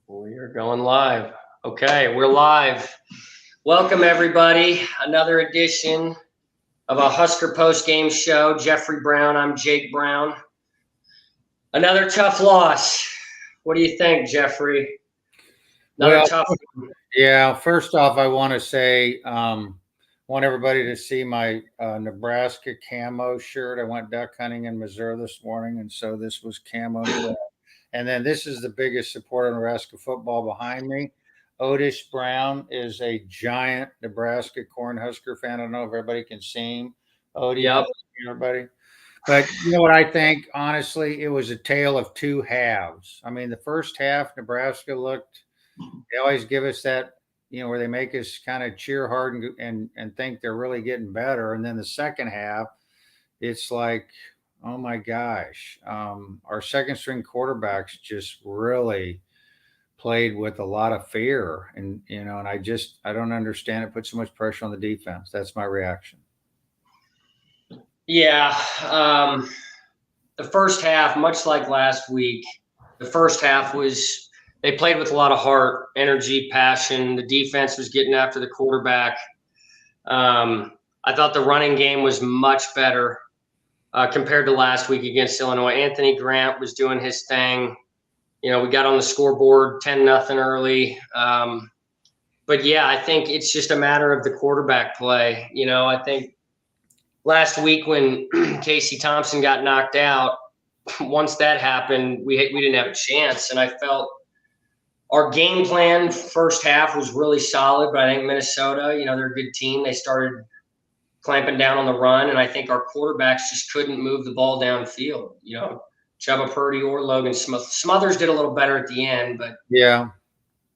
We are going live. Okay, we're live. Welcome, everybody. Another edition of a Husker Postgame show. Jeffrey Brown, I'm Jake Brown. Another tough loss. What do you think, Jeffrey? Another tough one. Yeah, first off, I want to say, want everybody to see my Nebraska camo shirt. I went duck hunting in Missouri this morning, and so this was camo. And then this is the biggest supporter of Nebraska football behind me. Otis Brown is a giant Nebraska Cornhusker fan. I don't know if everybody can see him. Odie, Yep. everybody. But you know what I think? Honestly, it was a tale of two halves. I mean, the first half, Nebraska looked. They always give us that, where they make us kind of cheer hard and think they're really getting better. And then the second half, it's like, oh my gosh, our second string quarterbacks just really played with a lot of fear, and and I don't understand it. Put so much pressure on the defense. That's my reaction. Yeah, the first half, much like last week, the first half was they played with a lot of heart, energy, passion. The defense was getting after the quarterback. I thought the running game was much better compared to last week against Illinois. Anthony Grant was doing his thing. We got on the scoreboard 10-0 early. But yeah, I think it's just a matter of the quarterback play. I think last week when Casey Thompson got knocked out, once that happened, we didn't have a chance. And I felt our game plan first half was really solid, but I think Minnesota, they're a good team. They started clamping down on the run, and I think our quarterbacks just couldn't move the ball downfield. Chubba Purdy or Logan Smothers did a little better at the end, but yeah,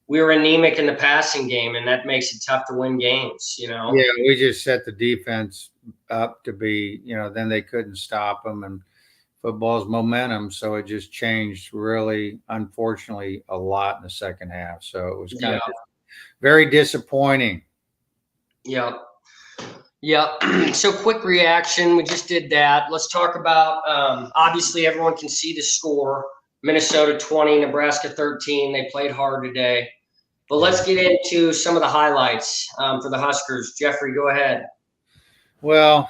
we were anemic in the passing game, and that makes it tough to win games. Yeah, we just set the defense up to be, then they couldn't stop them, and football's momentum, so it just changed really, unfortunately, a lot in the second half. So it was kind of very disappointing. Yep. So quick reaction. We just did that. Let's talk about, obviously everyone can see the score. Minnesota 20, Nebraska 13. They played hard today. But let's get into some of the highlights for the Huskers. Jeffrey, go ahead. Well,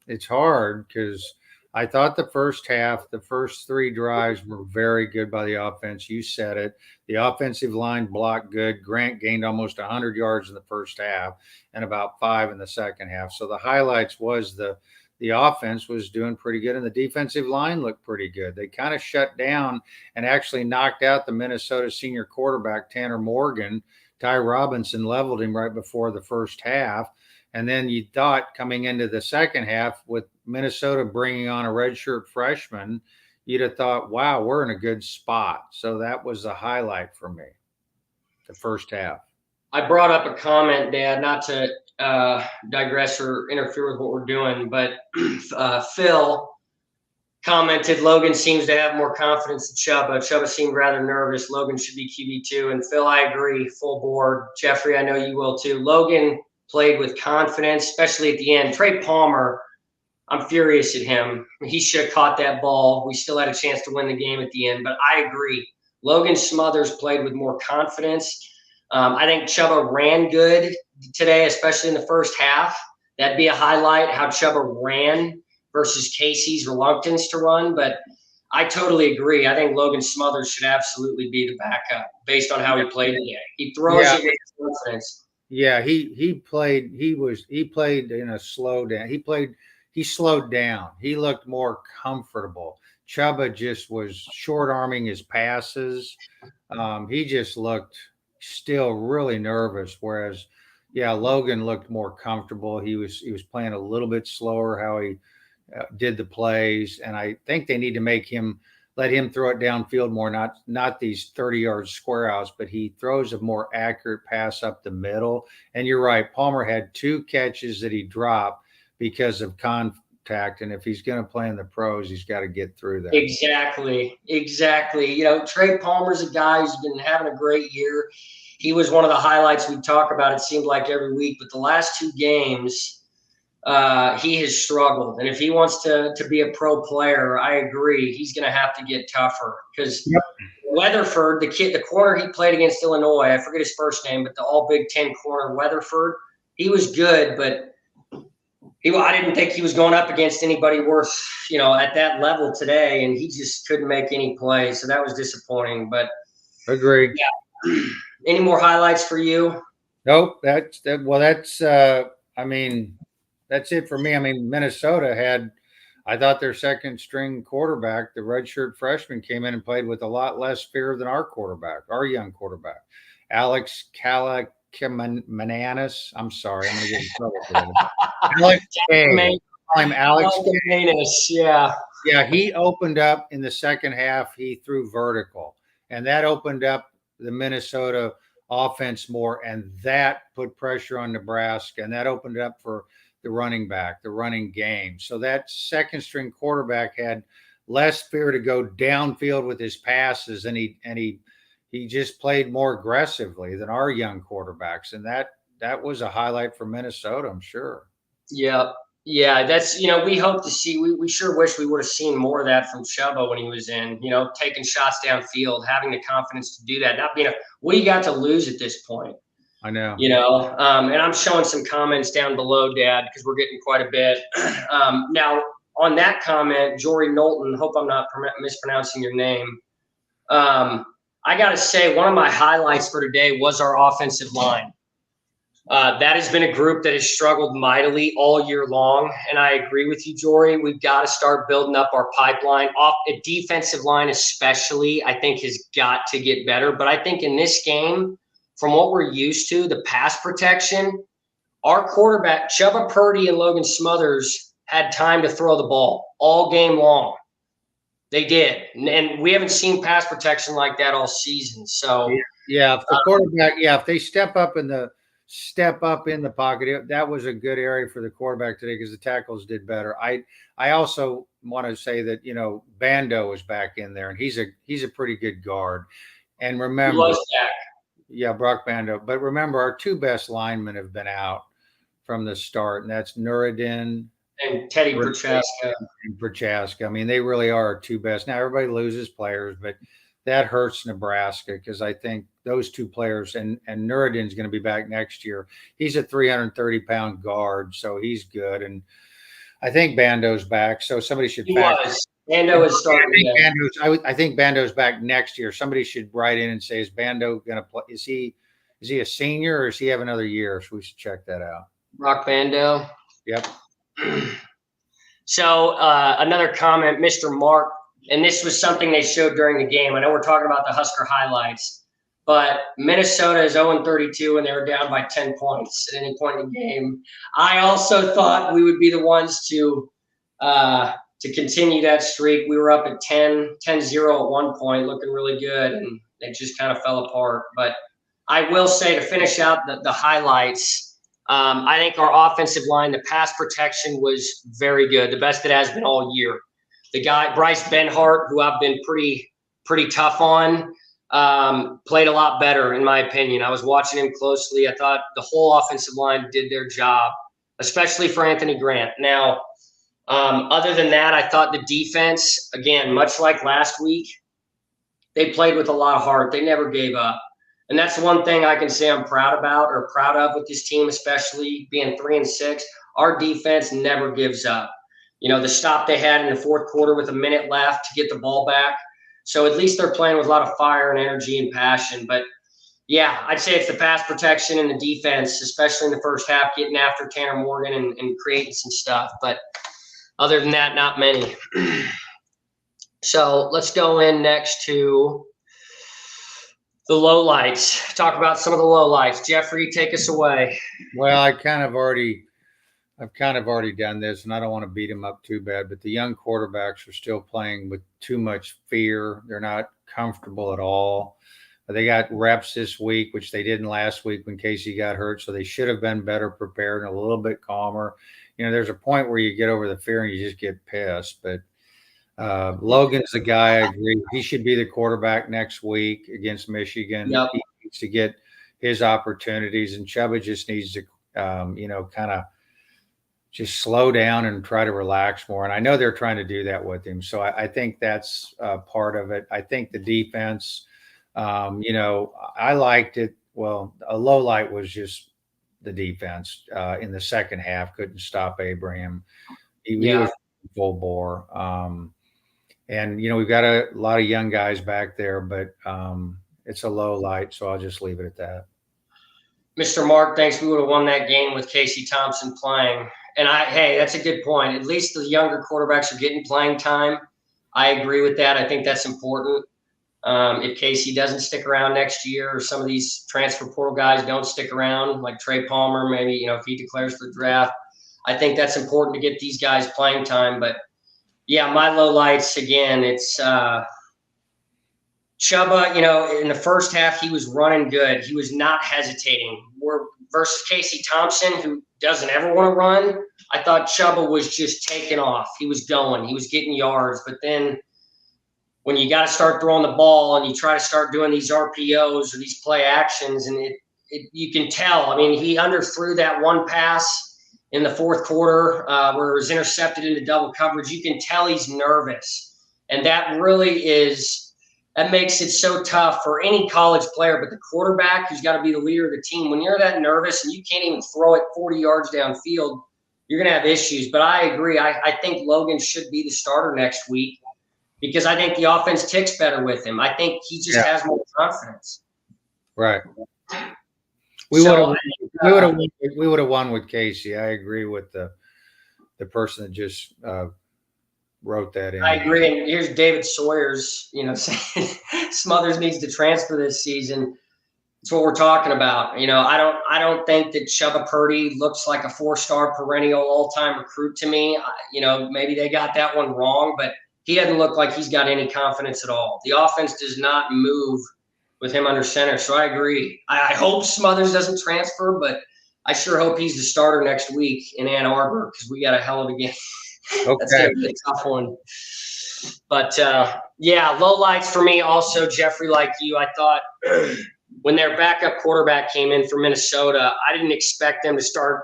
it's hard because I thought the first half, the first three drives were very good by the offense. You said it. The offensive line blocked good. Grant gained almost 100 yards in the first half and about 5 in the second half. So the highlights was the offense was doing pretty good, and the defensive line looked pretty good. They kind of shut down and actually knocked out the Minnesota senior quarterback, Tanner Morgan. Ty Robinson leveled him right before the first half. And then you thought coming into the second half with Minnesota bringing on a redshirt freshman, you'd have thought, wow, we're in a good spot. So that was the highlight for me, the first half. I brought up a comment, Dad, not to digress or interfere with what we're doing, but Phil commented Logan seems to have more confidence than Chubba. Chubba seemed rather nervous. Logan should be QB2. And Phil, I agree, full board. Jeffrey, I know you will too. Logan played with confidence, especially at the end. Trey Palmer, I'm furious at him. He should have caught that ball. We still had a chance to win the game at the end, but I agree. Logan Smothers played with more confidence. I think Chubba ran good today, especially in the first half. That'd be a highlight, how Chubba ran versus Casey's reluctance to run. But I totally agree. I think Logan Smothers should absolutely be the backup based on how he played today. He throws it with confidence. Yeah, he played in a slow down. He slowed down. He looked more comfortable. Chubba just was short arming his passes. He just looked still really nervous. Whereas, Logan looked more comfortable. He was playing a little bit slower how he did the plays, and I think they need to let him throw it downfield more, not these 30-yard square outs, but he throws a more accurate pass up the middle. And you're right, Palmer had 2 catches that he dropped because of contact, and if he's going to play in the pros, he's got to get through that. Exactly. Trey Palmer's a guy who's been having a great year. He was one of the highlights we talk about, it seemed like every week, but the last 2 games, he has struggled. And if he wants to be a pro player, I agree, he's going to have to get tougher because Weatherford, the corner he played against Illinois, I forget his first name, but the all Big Ten corner, Weatherford, he was good, but I didn't think he was going up against anybody worth, at that level today, and he just couldn't make any play. So that was disappointing. But agree. Yeah. Any more highlights for you? Nope. That's it for me. I mean, Minnesota had, I thought their second string quarterback, the redshirt freshman, came in and played with a lot less fear than our young quarterback, Alex Mananis. I'm sorry, I'm going to get in trouble for that. Alex K. I'm Alex Manus, yeah. Yeah, he opened up in the second half. He threw vertical, and that opened up the Minnesota offense more, and that put pressure on Nebraska, and that opened it up for the running back, the running game. So that second string quarterback had less fear to go downfield with his passes, and he just played more aggressively than our young quarterbacks, and that was a highlight for Minnesota, I'm sure. Yeah. Yeah, that's, we hope to see, we sure wish we would have seen more of that from Chubba when he was in, taking shots downfield, having the confidence to do that, not being what do you got to lose at this point? I know. And I'm showing some comments down below, Dad, because we're getting quite a bit. Now, on that comment, Jory Knowlton, hope I'm not mispronouncing your name. I got to say, one of my highlights for today was our offensive line. That has been a group that has struggled mightily all year long. And I agree with you, Jory. We've got to start building up our pipeline. A defensive line especially, I think, has got to get better. But I think in this game, from what we're used to, the pass protection, our quarterback, Chubba Purdy and Logan Smothers, had time to throw the ball all game long. They did. And we haven't seen pass protection like that all season. So, yeah, if the quarterback, if they step up in the pocket, that was a good area for the quarterback today because the tackles did better. I also want to say that Bando is back in there, and he's a pretty good guard. And remember, Brock Bando. But remember, our two best linemen have been out from the start, and that's Nuruddin and Teddy Prochaska. I mean, they really are our two best. Now everybody loses players, but that hurts Nebraska because I think those two players and Nuruddin's going to be back next year. He's a 330-pound guard, so he's good. And I think Bando's back, so somebody should. Bando is starting. I think Bando's back next year. Somebody should write in and say, is Bando going to play? Is he a senior or does he have another year? So we should check that out. Rock Bando. Yep. So another comment, Mr. Mark, and this was something they showed during the game. I know we're talking about the Husker highlights, but Minnesota is 0-32 and they were down by 10 points at any point in the game. I also thought we would be the ones to continue that streak. We were up at 10-0 at one point, looking really good, and it just kind of fell apart. But I will say, to finish out the highlights, I think our offensive line, the pass protection was very good, the best it has been all year. The guy, Bryce Benhart, who I've been pretty tough on, played a lot better, in my opinion. I was watching him closely. I thought the whole offensive line did their job, especially for Anthony Grant. Now, other than that, I thought the defense, again, much like last week, they played with a lot of heart. They never gave up. And that's one thing I can say I'm proud of with this team, especially being 3-6. Our defense never gives up. The stop they had in the fourth quarter with a minute left to get the ball back. So at least they're playing with a lot of fire and energy and passion. But, yeah, I'd say it's the pass protection and the defense, especially in the first half, getting after Tanner Morgan and creating some stuff. But other than that, not many. So let's go in next to the lowlights. Talk about some of the lowlights. Jeffrey, take us away. Well, I've kind of already done this, and I don't want to beat him up too bad, but the young quarterbacks are still playing with too much fear. They're not comfortable at all. They got reps this week, which they didn't last week when Casey got hurt, so they should have been better prepared and a little bit calmer. There's a point where you get over the fear and you just get pissed, but Logan's the guy. I agree. He should be the quarterback next week against Michigan. Yep. He needs to get his opportunities, and Chubba just needs to, kind of just slow down and try to relax more. And I know they're trying to do that with him. So I think that's part of it. I think the defense, You know, I liked it. Well, a low light was just the defense in the second half. Couldn't stop Abraham. He Yeah. was full bore. And, you know, we've got a lot of young guys back there, but it's a low light. So I'll just leave it at that. Mr. Mark thinks we would have won that game with Casey Thompson playing. And hey, that's a good point. At least the younger quarterbacks are getting playing time. I agree with that. I think that's important. If Casey doesn't stick around next year, or some of these transfer portal guys don't stick around, like Trey Palmer, maybe, you know, if he declares for the draft, I think that's important to get these guys playing time. But yeah, my low lights again, it's Chubba, you know, in the first half, he was running good. He was not hesitating. Versus Casey Thompson, who doesn't ever want to run. I thought Chubba was just taking off. He was going. He was getting yards. But then when you got to start throwing the ball and you try to start doing these RPOs or these play actions, and you can tell. I mean, he underthrew that one pass in the fourth quarter where it was intercepted into double coverage. You can tell he's nervous. And that really is – that makes it so tough for any college player, but the quarterback who's got to be the leader of the team, when you're that nervous and you can't even throw it 40 yards downfield, you're going to have issues. But I agree. I think Logan should be the starter next week because I think the offense ticks better with him. I think he just has more confidence. Right. We would have won with Casey. I agree with the person that just wrote that in. I agree. And here's David Sawyer's, you know, saying Smothers needs to transfer this season. That's what we're talking about. You know, I don't think that Chubba Purdy looks like a 4-star perennial all-time recruit to me. You know, maybe they got that one wrong, but he doesn't look like he's got any confidence at all. The offense does not move with him under center. So I agree. I hope Smothers doesn't transfer, but I sure hope he's the starter next week in Ann Arbor because we got a hell of a game. Okay. That's going to be a tough one. But, yeah, low lights for me also, Jeffrey, like you. I thought when their backup quarterback came in for Minnesota, I didn't expect them to start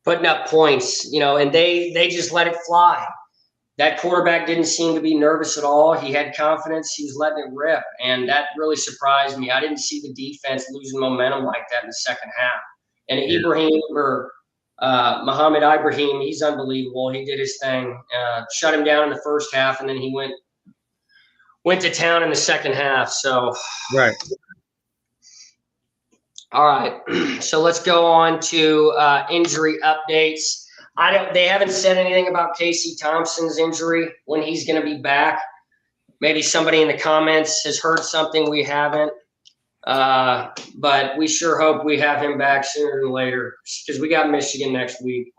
putting up points, you know, and they just let it fly. That quarterback didn't seem to be nervous at all. He had confidence. He was letting it rip, and that really surprised me. I didn't see the defense losing momentum like that in the second half. And Ibrahim or Muhammad Ibrahim, he's unbelievable. He did his thing, shut him down in the first half, and then he went to town in the second half. So, right. All right. So let's go on to injury updates. They haven't said anything about Casey Thompson's injury, when he's going to be back. Maybe somebody in the comments has heard something we haven't. But we sure hope we have him back sooner than later because we got Michigan next week.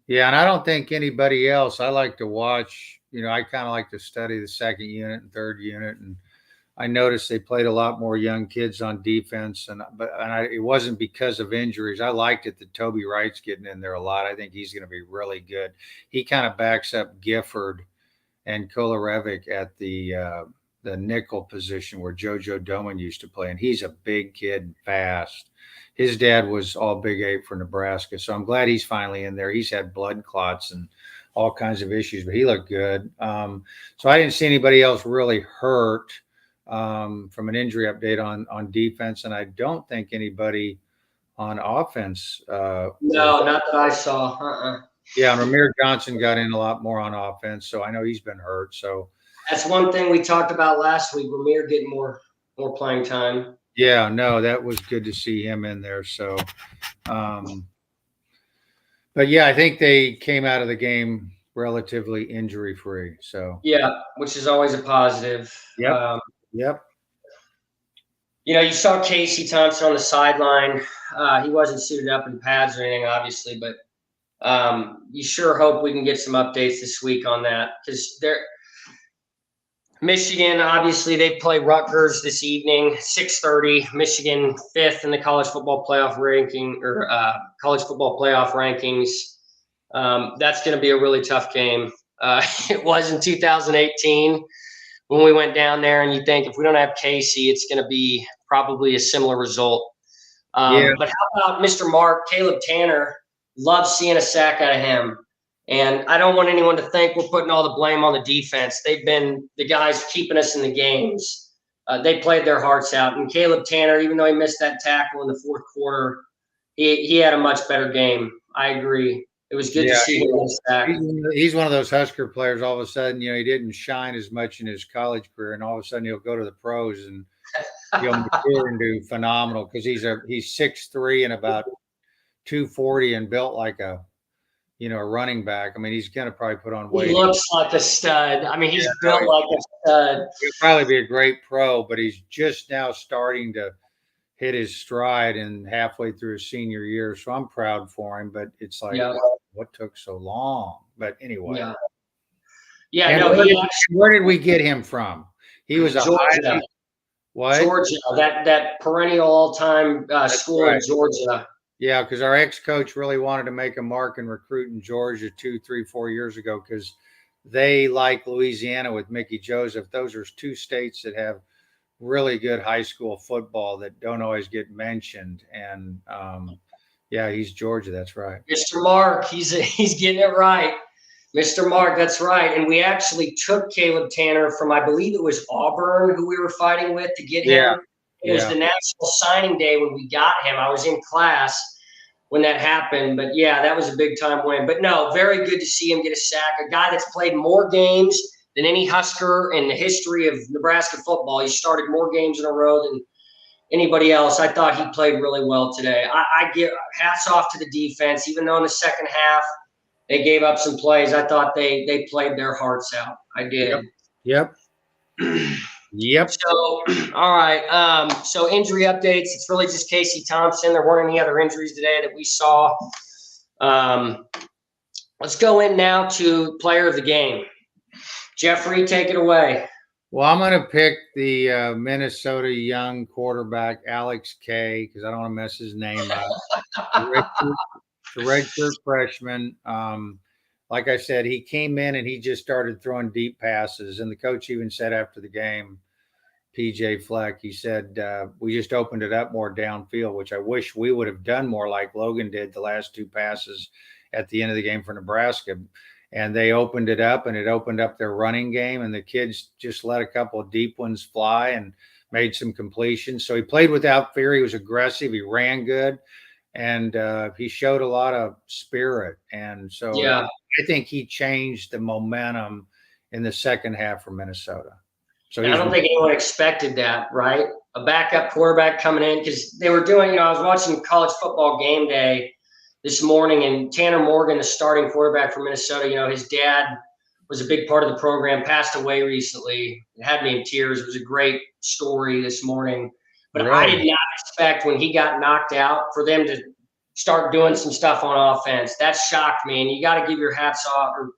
Yeah, and I don't think anybody else. I like to watch, you know, I kind of like to study the second unit and third unit, and I noticed they played a lot more young kids on defense, it wasn't because of injuries. I liked it that Toby Wright's getting in there a lot. I think he's going to be really good. He kind of backs up Gifford and Kolarevic at the nickel position where JoJo Doman used to play, and he's a big kid and fast. His dad was all Big 8 for Nebraska, so I'm glad he's finally in there. He's had blood clots and all kinds of issues, but he looked good. So I didn't see anybody else really hurt from an injury update on defense, and I don't think anybody on offense. No, not that I saw. Yeah, and Ramir Johnson got in a lot more on offense, so I know he's been hurt. So that's one thing we talked about last week. Ramir getting more playing time. Yeah, no, that was good to see him in there. So, but yeah, I think they came out of the game relatively injury free. So yeah, which is always a positive. Yep. Yep. You know, you saw Casey Thompson on the sideline. He wasn't suited up in pads or anything, obviously, but you sure hope we can get some updates this week on that because Michigan, obviously, they play Rutgers this evening, 6:30. Michigan 5th in the college football playoff ranking or college football playoff rankings. That's going to be a really tough game. It was in 2018 when we went down there, and you think if we don't have Casey, it's going to be probably a similar result. But how about Mr. Mark, Caleb Tanner? Love seeing a sack out of him. And I don't want anyone to think we're putting all the blame on the defense. They've been the guys keeping us in the games. they played their hearts out. And Caleb Tanner, even though he missed that tackle in the fourth quarter, he had a much better game. I agree. It was good to see him in the sack. He's one of those Husker players. All of a sudden, he didn't shine as much in his college career, and all of a sudden he'll go to the pros and he'll mature and do phenomenal because he's 6'3" and about 240 and built like a running back. I mean, he's going to probably put on weight. He looks like a stud. I mean, he's built like a stud. He'll probably be a great pro, but he's just now starting to hit his stride and halfway through his senior year. So I'm proud for him, but it's like, what took so long? But anyway. Where did we get him from? He was Georgia. Georgia, that perennial all-time school in Georgia. Yeah, because our ex-coach really wanted to make a mark and recruit in Georgia 2, 3, 4 years ago because they, like Louisiana with Mickey Joseph, those are two states that have really good high school football that don't always get mentioned. And he's Georgia. That's right. Mr. Mark, he's getting it right. Mr. Mark, that's right. And we actually took Caleb Tanner from, I believe it was Auburn, who we were fighting with to get him. It was the national signing day when we got him. I was in class when that happened. But, that was a big-time win. But, no, very good to see him get a sack. A guy that's played more games than any Husker in the history of Nebraska football. He started more games in a row than anybody else. I thought he played really well today. I give hats off to the defense. Even though in the second half they gave up some plays, I thought they played their hearts out. I did. Yep. So, all right. So injury updates. It's really just Casey Thompson. There weren't any other injuries today that we saw. Let's go in now to player of the game. Jeffrey, take it away. Well, I'm going to pick the Minnesota young quarterback, Alex K, because I don't want to mess his name up. The redshirt freshman. Like I said, he came in and he just started throwing deep passes. And the coach even said after the game, PJ Fleck, he said, we just opened it up more downfield, which I wish we would have done more like Logan did the last two passes at the end of the game for Nebraska. And they opened it up, and it opened up their running game, and the kids just let a couple of deep ones fly and made some completions. So he played without fear. He was aggressive. He ran good, and he showed a lot of spirit. And so I think he changed the momentum in the second half for Minnesota. So I don't think anyone expected that, right? A backup quarterback coming in, because they were doing, I was watching College Football Game Day this morning, and Tanner Morgan, the starting quarterback for Minnesota, his dad was a big part of the program, passed away recently. It had me in tears. It was a great story this morning. But really? I did not expect when he got knocked out for them to start doing some stuff on offense. That shocked me, and you got to give your hats off or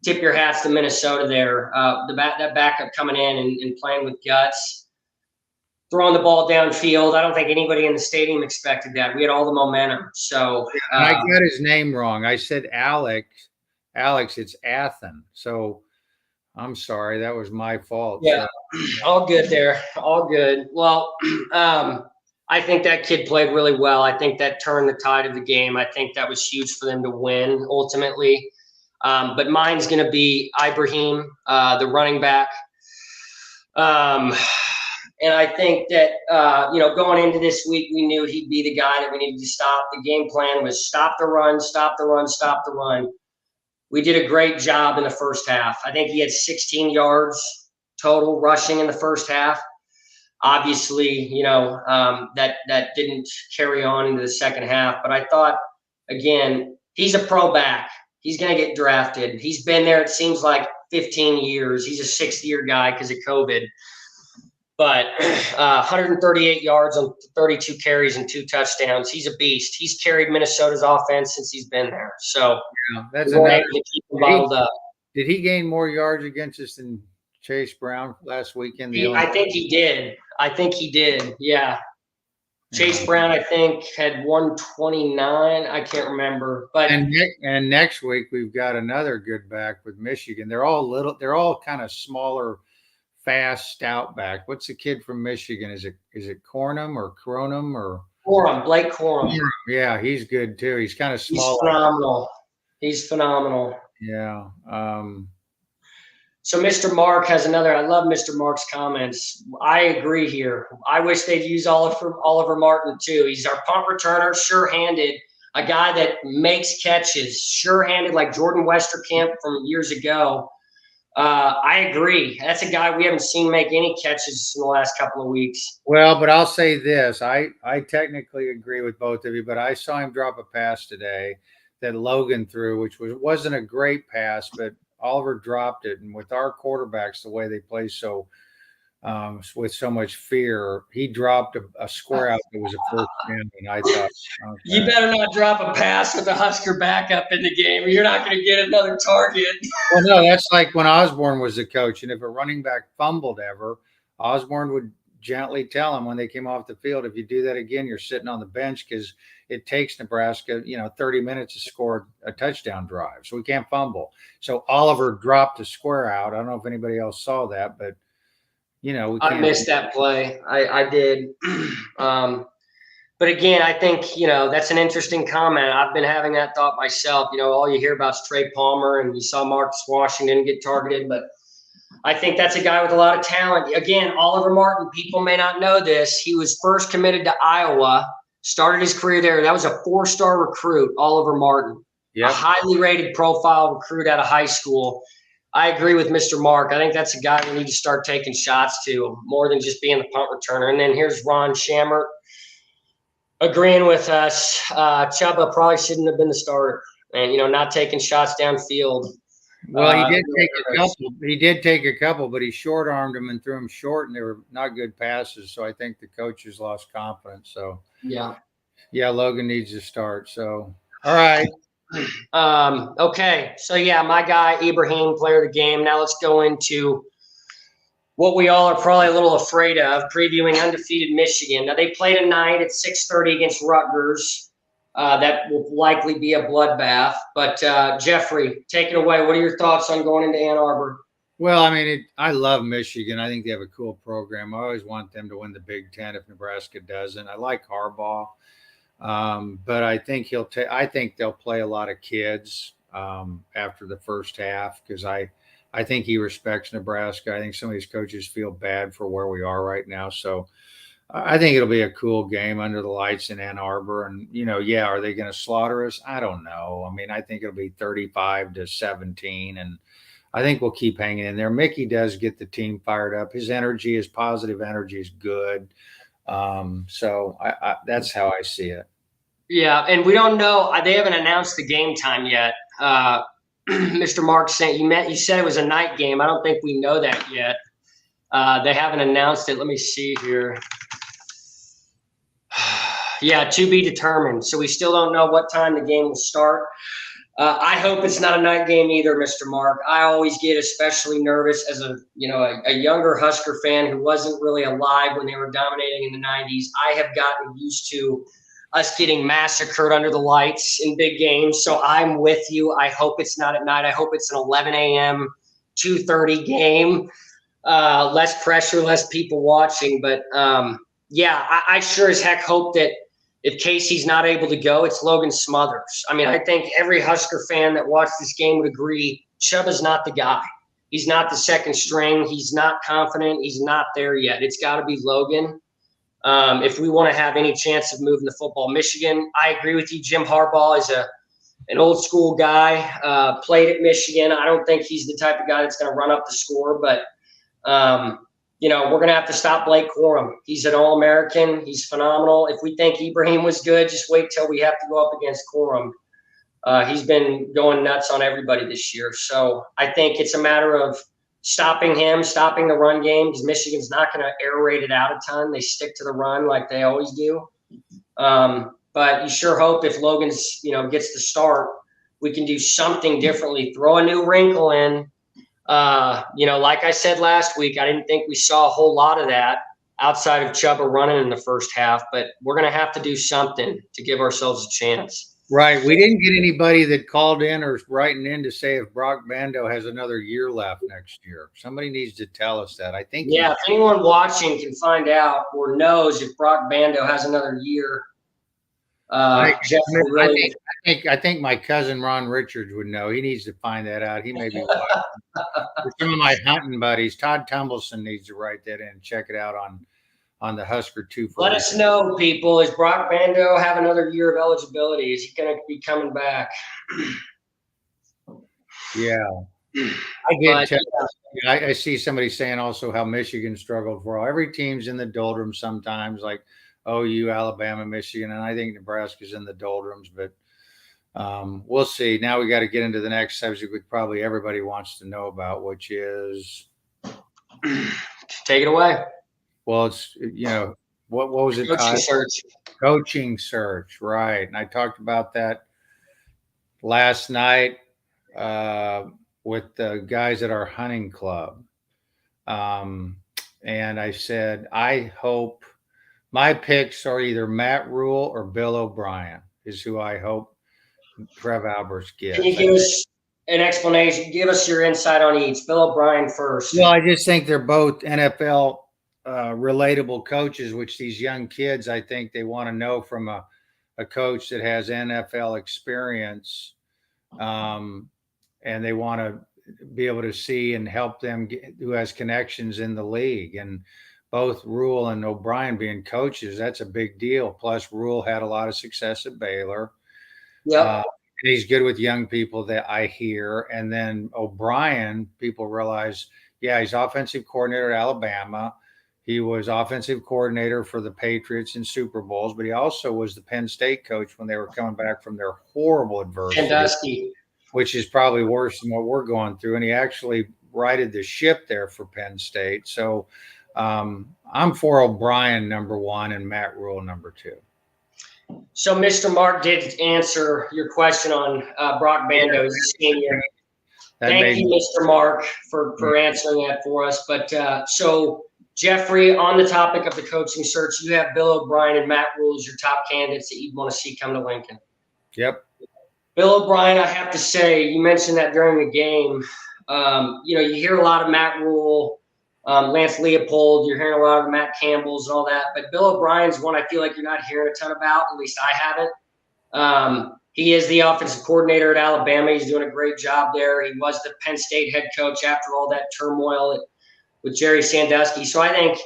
tip your hats to Minnesota there. That backup coming in and playing with guts. Throwing the ball downfield. I don't think anybody in the stadium expected that. We had all the momentum. So I got his name wrong. I said Alex. It's Athen. So I'm sorry. That was my fault. Yeah, all good there. All good. Well, I think that kid played really well. I think that turned the tide of the game. I think that was huge for them to win ultimately. But mine's going to be Ibrahim, the running back. And I think that, going into this week, we knew he'd be the guy that we needed to stop. The game plan was stop the run, stop the run, stop the run. We did a great job in the first half. I think he had 16 yards total rushing in the first half. Obviously, that didn't carry on into the second half. But I thought, again, he's a pro back. He's going to get drafted. He's been there, it seems like, 15 years. He's a sixth-year guy because of COVID. But 138 yards on 32 carries and 2 touchdowns. He's a beast. He's carried Minnesota's offense since he's been there. So that's enough. To keep him bottled up. Did he gain more yards against us than Chase Brown last weekend? I think he did. Yeah. Chase Brown, I think, had 129. I can't remember. But and next week we've got another good back with Michigan. They're all kind of smaller, fast, stout back. What's the kid from Michigan? Is it Cornum or Cronum or Blake Corum? Yeah, he's good too. He's kind of small. He's phenomenal. Yeah. So Mr. Mark has another. I love Mr. Mark's comments. I agree here. I wish they'd use Oliver Martin too. He's our punt returner, sure-handed, a guy that makes catches, sure-handed like Jordan Westerkamp from years ago. I agree. That's a guy we haven't seen make any catches in the last couple of weeks. Well, but I'll say this. I technically agree with both of you, but I saw him drop a pass today that Logan threw, which wasn't a great pass, but Oliver dropped it. And with our quarterbacks, the way they play with so much fear, he dropped a square out that was a first down. And I thought, okay. You better not drop a pass with a Husker backup in the game, or you're not going to get another target. Well, no, that's like when Osborne was the coach. And if a running back fumbled ever, Osborne would gently tell him when they came off the field, if you do that again, you're sitting on the bench, because it takes Nebraska, 30 minutes to score a touchdown drive. So we can't fumble. So Oliver dropped a square out. I don't know if anybody else saw that, but we can't. I missed that play. I did. But again, I think, that's an interesting comment. I've been having that thought myself. All you hear about is Trey Palmer, and you saw Marcus Washington get targeted, but I think that's a guy with a lot of talent. Again, Oliver Martin, people may not know this. He was first committed to Iowa, started his career there. That was a 4-star recruit, Oliver Martin, a highly rated profile recruit out of high school. I agree with Mr. Mark. I think that's a guy we need to start taking shots to, more than just being the punt returner. And then here's Ron Shammert agreeing with us. Chuba probably shouldn't have been the starter, and, not taking shots downfield. Well, he did take a couple. He did take a couple, but he short-armed them and threw them short, and they were not good passes. So I think the coaches lost confidence. So yeah, Logan needs to start. So all right. Okay. So yeah, my guy Ibrahim, player of the game. Now let's go into what we all are probably a little afraid of, previewing undefeated Michigan. Now they play tonight at 6:30 against Rutgers. That will likely be a bloodbath. But Jeffrey, take it away. What are your thoughts on going into Ann Arbor? Well, I mean, I love Michigan. I think they have a cool program. I always want them to win the Big Ten if Nebraska doesn't. I like Harbaugh, but I think I think they'll play a lot of kids after the first half, because I think he respects Nebraska. I think some of these coaches feel bad for where we are right now. So I think it'll be a cool game under the lights in Ann Arbor. And, are they going to slaughter us? I don't know. I mean, I think it'll be 35-17, and I think we'll keep hanging in there. Mickey does get the team fired up. His positive energy is good. So that's how I see it. Yeah, and we don't know. They haven't announced the game time yet. Mr. Mark said you said it was a night game. I don't think we know that yet. They haven't announced it. Let me see here. Yeah, to be determined. So we still don't know what time the game will start. I hope it's not a night game either, Mr. Mark. I always get especially nervous as a younger Husker fan who wasn't really alive when they were dominating in the 90s. I have gotten used to us getting massacred under the lights in big games. So I'm with you. I hope it's not at night. I hope it's an 11 a.m., 2:30 game. Less pressure, less people watching. But, I sure as heck hope that if Casey's not able to go, it's Logan Smothers. I mean, I think every Husker fan that watched this game would agree Chuba's not the guy. He's not the second string. He's not confident. He's not there yet. It's got to be Logan. If we want to have any chance of moving the football. Michigan, I agree with you. Jim Harbaugh is an old school guy, played at Michigan. I don't think he's the type of guy that's going to run up the score, but we're going to have to stop Blake Corum. He's an All-American. He's phenomenal. If we think Ibrahim was good, just wait till we have to go up against Corum. He's been going nuts on everybody this year. So I think it's a matter of stopping him, stopping the run game, because Michigan's not going to air raid it out a ton. They stick to the run like they always do. But you sure hope if Logan's, gets the start, we can do something differently, throw a new wrinkle in. Like I said last week, I didn't think we saw a whole lot of that outside of Chuba running in the first half, but we're going to have to do something to give ourselves a chance. Right. We didn't get anybody that called in or writing in to say if Brock Bando has another year left next year. Somebody needs to tell us that. I think. Yeah, if anyone watching can find out or knows if Brock Bando has another year. Jeff really. I think my cousin Ron Richards would know. He needs to find that out. He may be watching. For some of my hunting buddies, Todd Tumbleson needs to write that in and check it out on the Husker 240. Let us know, people. Is Brock Bando have another year of eligibility? Is he going to be coming back? Yeah. I see somebody saying also how Michigan struggled for all. Every team's in the doldrums sometimes, like OU, Alabama, Michigan, and I think Nebraska's in the doldrums, but we'll see. Now we got to get into the next subject, which probably everybody wants to know about, which is take it away. Well, it's what was it? Coaching search, right? And I talked about that last night with the guys at our hunting club, and I said I hope my picks are either Matt Rule or Bill O'Brien is who I hope Trev Alberts gets. Can you give us an explanation? Give us your insight on each. Bill O'Brien first. Well, I just think they're both NFL relatable coaches, which these young kids, I think they want to know from a coach that has NFL experience, and they want to be able to see and help them who has connections in the league. And both Rule and O'Brien being coaches, that's a big deal. Plus, Rule had a lot of success at Baylor. Yeah. And he's good with young people that I hear. And then O'Brien, people realize, yeah, he's offensive coordinator at Alabama. He was offensive coordinator for the Patriots in Super Bowls, but he also was the Penn State coach when they were coming back from their horrible adversity, which is probably worse than what we're going through. And he actually righted the ship there for Penn State. So I'm for O'Brien, number one, and Matt Rule, number two. So Mr. Mark did answer your question on Brock Bando as a senior. Thank you, Mr. Mark, for answering that for us. But so Jeffrey, on the topic of the coaching search, you have Bill O'Brien and Matt Rule as your top candidates that you'd want to see come to Lincoln. Yep. Bill O'Brien, I have to say, you mentioned that during the game. You hear a lot of Matt Rule, Lance Leopold, you're hearing a lot of Matt Campbell's and all that. But Bill O'Brien's one I feel like you're not hearing a ton about, at least I haven't. He is the offensive coordinator at Alabama. He's doing a great job there. He was the Penn State head coach after all that turmoil with Jerry Sandusky. So I think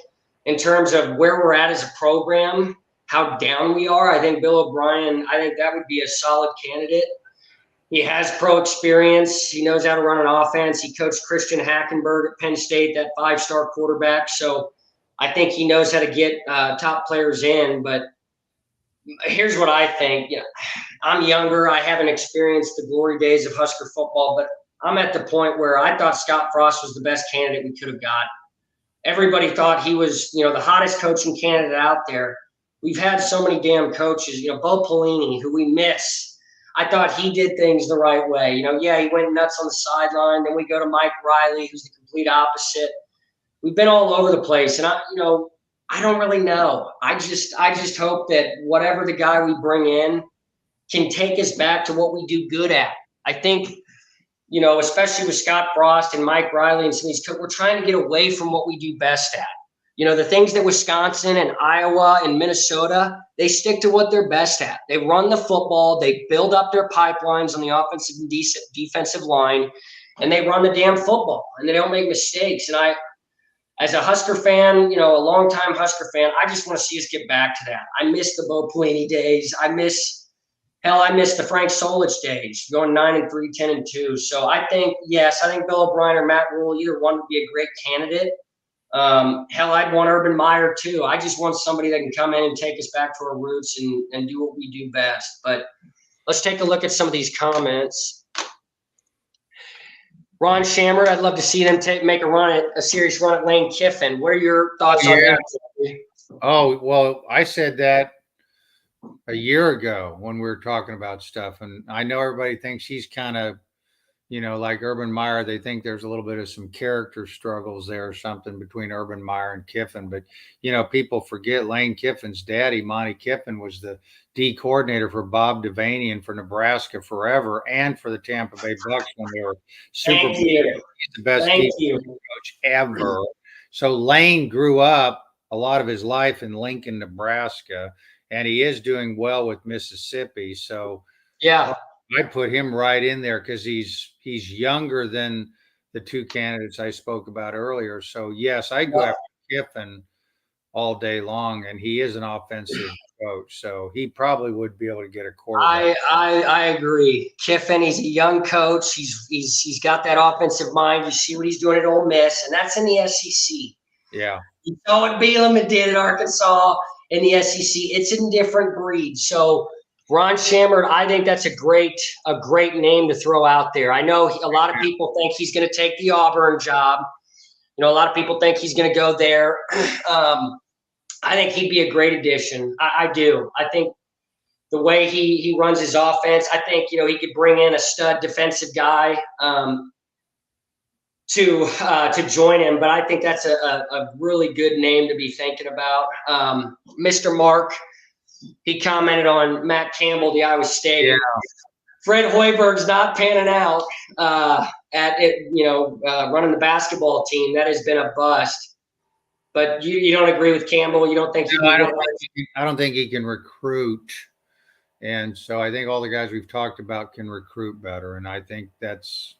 in terms of where we're at as a program, how down we are, I think Bill O'Brien, I think that would be a solid candidate. He has pro experience. He knows how to run an offense. He coached Christian Hackenberg at Penn State, that 5-star quarterback. So I think he knows how to get top players in. But here's what I think. I'm younger. I haven't experienced the glory days of Husker football, but I'm at the point where I thought Scott Frost was the best candidate we could have got. Everybody thought he was, the hottest coaching candidate out there. We've had so many damn coaches, Bo Pelini, who we miss. I thought he did things the right way. He went nuts on the sideline. Then we go to Mike Riley, who's the complete opposite. We've been all over the place. And I don't really know. I just hope that whatever the guy we bring in can take us back to what we do good at. I think, especially with Scott Frost and Mike Riley and some of these, we're trying to get away from what we do best at. The things that Wisconsin and Iowa and Minnesota, they stick to what they're best at. They run the football. They build up their pipelines on the offensive and defensive line, and they run the damn football, and they don't make mistakes. And I, as a Husker fan, a longtime Husker fan, I just want to see us get back to that. I miss the Bo Pelini days. I miss the Frank Solich days, going 9-3, 10-2. So I think Bill O'Brien or Matt Rule, either one would be a great candidate. I'd want Urban Meyer too. I just want somebody that can come in and take us back to our roots and do what we do best. But let's take a look at some of these comments. Ron Shammer, I'd love to see them make a serious run at Lane Kiffin. What are your thoughts on that? Oh, well, I said that a year ago when we were talking about stuff. And I know everybody thinks he's kind of, like Urban Meyer, they think there's a little bit of some character struggles there or something between Urban Meyer and Kiffin. But, people forget Lane Kiffin's daddy, Monty Kiffin, was the D coordinator for Bob Devaney and for Nebraska forever and for the Tampa Bay Bucks when they were Super Bowl. He's the best coach ever. So Lane grew up a lot of his life in Lincoln, Nebraska, and he is doing well with Mississippi. So Yeah. I put him right in there because he's younger than the two candidates I spoke about earlier. So yes, I go after Kiffin all day long, and he is an offensive coach, so he probably would be able to get a quarterback. I agree. Kiffin, he's a young coach. He's got that offensive mind. You see what he's doing at Ole Miss, and that's in the SEC. Yeah, You saw what Bielema did at Arkansas in the SEC. It's a different breed. So Ron Shammer, I think that's a great name to throw out there. I know a lot of people think he's going to take the Auburn job. You know, a lot of people think he's going to go there. I think he'd be a great addition. I do. I think the way he runs his offense, I think, he could bring in a stud defensive guy to join him. But I think that's a really good name to be thinking about. Mr. Mark, he commented on Matt Campbell, the Iowa State. yeah. Fred Hoiberg's not panning out at it, running the basketball team. That has been a bust. But you don't agree with Campbell? You don't think he No, can I don't think he can recruit, and so I think all the guys we've talked about can recruit better, and I think that's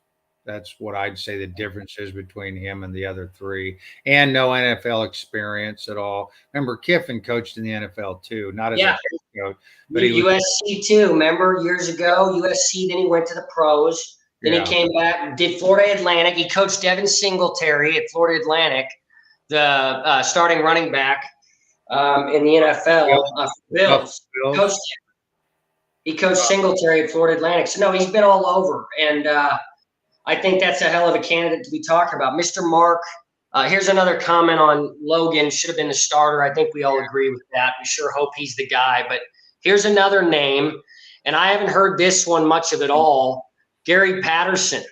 what I'd say the difference is between him and the other three, and no NFL experience at all. Remember, Kiffin coached in the NFL too, not as a head coach, but he was, USC too. Remember years ago, USC. Then he went to the pros. Then he came back, did Florida Atlantic. He coached Devin Singletary at Florida Atlantic, the starting running back in the NFL. Bills. He coached Singletary at Florida Atlantic. So no, he's been all over, and I think that's a hell of a candidate to be talking about. Mr. Mark. Here's another comment on Logan. Should have been the starter. I think we all agree with that. We sure hope he's the guy. But here's another name, and I haven't heard this one much of it all. Gary Patterson.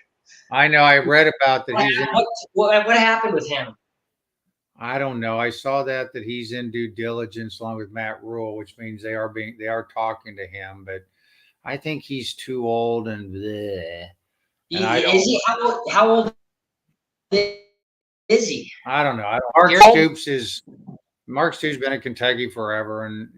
I know. I read about that. What happened with him? I don't know. I saw that he's in due diligence along with Matt Rule, which means they are talking to him. But I think he's too old and bleh. And is he? How old is he? I don't know. Mark Stoops been in Kentucky forever, and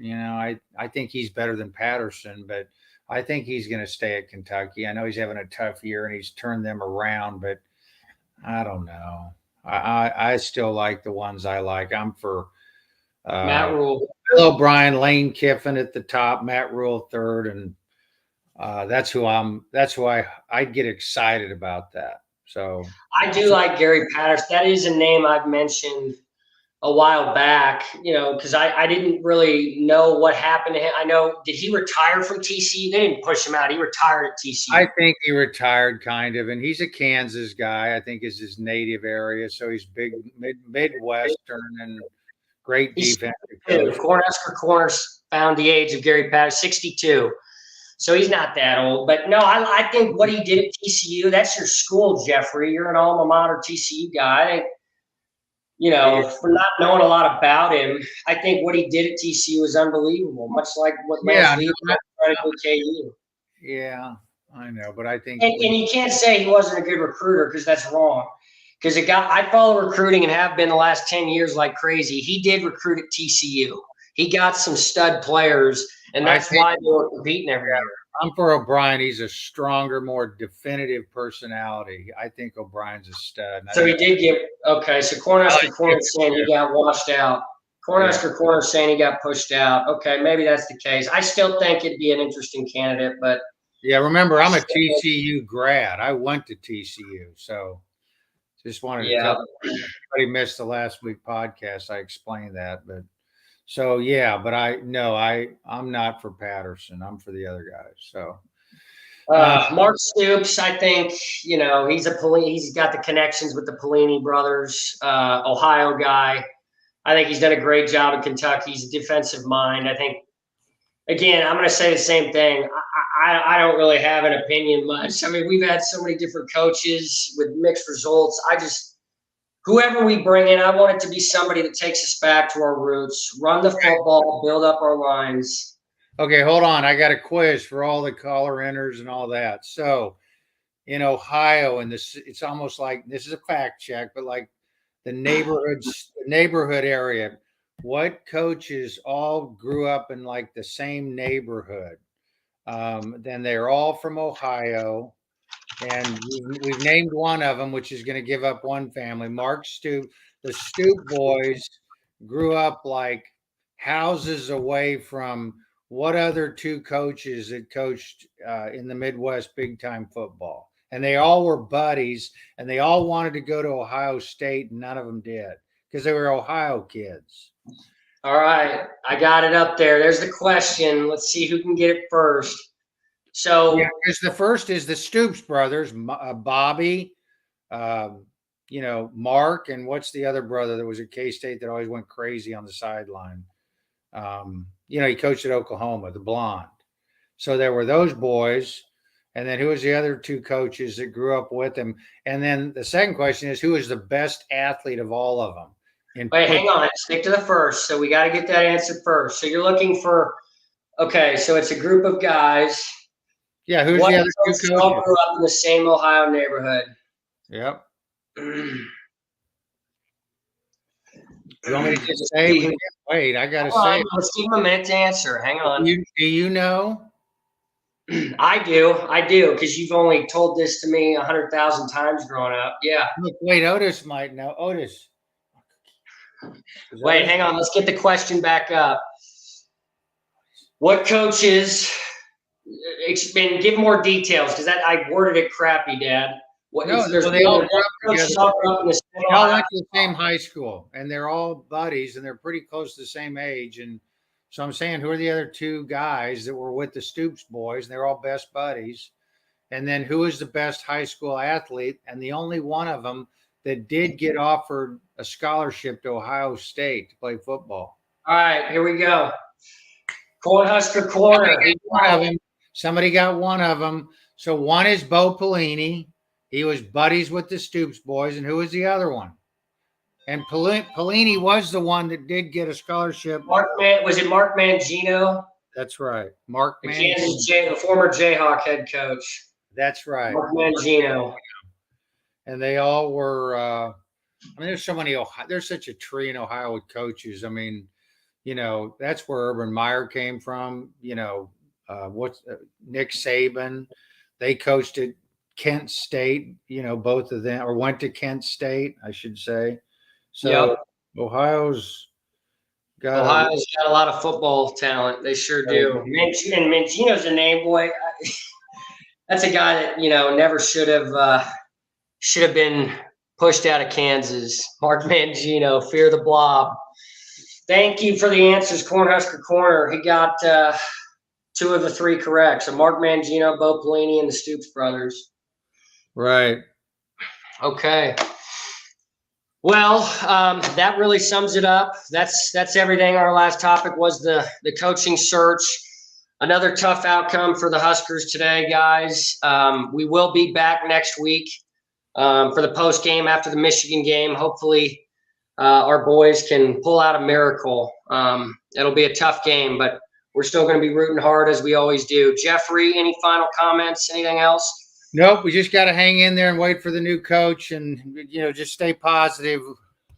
I think he's better than Patterson, but I think he's going to stay at Kentucky. I know he's having a tough year and he's turned them around, but I don't know. I still like the ones I like. I'm for Matt Rule, Bill O'Brien, Lane Kiffin at the top, Matt Rule third, and that's who I'd get excited about that. So I do like Gary Patterson. That is a name I've mentioned a while back, because I didn't really know what happened to him. I know, did he retire from TCU? They didn't push him out. He retired at TCU. I think he retired kind of, and he's a Kansas guy, I think is his native area. So he's big, Midwestern and great defensive coach. Cornhusker Corners found the age of Gary Patterson, 62. So he's not that old. But no, I think what he did at TCU, that's your school, Jeffrey. You're an alma mater TCU guy. For not knowing a lot about him, I think what he did at TCU was unbelievable, much like what Lance Lee tried to do at KU. Yeah, I know, but I think and you can't say he wasn't a good recruiter, because that's wrong. Because I follow recruiting and have been the last 10 years like crazy. He did recruit at TCU. He got some stud players, and that's why they were competing every year. I'm for O'Brien. He's a stronger, more definitive personality. I think O'Brien's a stud. So he did get – okay, so Cornhusker Corner saying he got washed out. Cornhusker Corner saying he got pushed out. Okay, maybe that's the case. I still think it'd be an interesting candidate, but – yeah, remember, I'm a TCU grad. I went to TCU, so just wanted to tell everybody missed the last week podcast. I explained that, but – so yeah, but I'm not for Patterson. I'm for the other guys. So Mark Stoops, I think he's got the connections with the Pelini brothers, Ohio guy. I think he's done a great job in Kentucky. He's a defensive mind. I think, again, I'm going to say the same thing. I don't really have an opinion much. I mean, we've had so many different coaches with mixed results. Whoever we bring in, I want it to be somebody that takes us back to our roots, run the football, build up our lines. Okay, hold on. I got a quiz for all the caller inners and all that. So in Ohio, and it's almost like, this is a fact check, but like the neighborhood area, what coaches all grew up in like the same neighborhood. Then they're all from Ohio. And we've named one of them, which is going to give up one family. Mark Stoop, the Stoop boys grew up like houses away from what other two coaches that coached in the Midwest big time football. And they all were buddies and they all wanted to go to Ohio State and none of them did because they were Ohio kids. All right. I got it up there. There's the question. Let's see who can get it first. So, yeah, because the first is the Stoops brothers, Bobby, Mark, and what's the other brother that was at K-State that always went crazy on the sideline? He coached at Oklahoma, the blonde. So there were those boys. And then who was the other two coaches that grew up with him? And then the second question is, who is the best athlete of all of them? Wait, hang on. Stick to the first. So we got to get that answer first. So you're looking for, okay, so it's a group of guys. Yeah, who's the other two coaches? All grew up in the same Ohio neighborhood. Yep. You want me to just say? Wait, I got to say. Let's give him a minute to answer. Hang on. Do you know? I do, because you've only told this to me 100,000 times growing up. Yeah. Look, wait, Otis might know. Otis. Wait, hang on. Let's get the question back up. What coaches? Give more details, because I worded it crappy, Dad. They all grew up together. They all went to the same high school, and they're all buddies, and they're pretty close to the same age. And so I'm saying, who are the other two guys that were with the Stoops boys? And they're all best buddies. And then who is the best high school athlete? And the only one of them that did get offered a scholarship to Ohio State to play football. All right, here we go. Cornhusker Corner. Somebody got one of them. So one is Bo Pelini. He was buddies with the Stoops boys. And who was the other one? And Pelini was the one that did get a scholarship. Was it Mark Mangino? That's right. Mark Mangino. The former Jayhawk head coach. That's right. Mark Mangino. And they all were there's so many there's such a tree in Ohio with coaches. I mean, that's where Urban Meyer came from. Nick Saban. They coached at Kent State, both of them, or went to Kent State, I should say. So yep. Ohio's got a lot of football talent. They sure do. Mangino's a name, boy. That's a guy that never should have been pushed out of Kansas. Mark Mangino, fear the blob. Thank you for the answers, Cornhusker Corner. He got 2 of the 3 correct. So Mark Mangino, Bo Pelini, and the Stoops brothers. Right. Okay. Well, that really sums it up. That's everything. Our last topic was the coaching search. Another tough outcome for the Huskers today, guys. We will be back next week for the post game after the Michigan game. Hopefully, our boys can pull out a miracle. It'll be a tough game, but we're still going to be rooting hard as we always do. Jeffrey, any final comments? Anything else? Nope, we just got to hang in there and wait for the new coach and, just stay positive.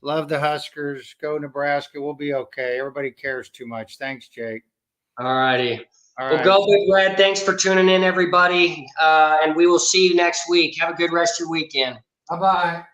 Love the Huskers. Go Nebraska. We'll be okay. Everybody cares too much. Thanks, Jake. All righty. All right. Well, go Big Red. Thanks for tuning in, everybody. And we will see you next week. Have a good rest of your weekend. Bye-bye.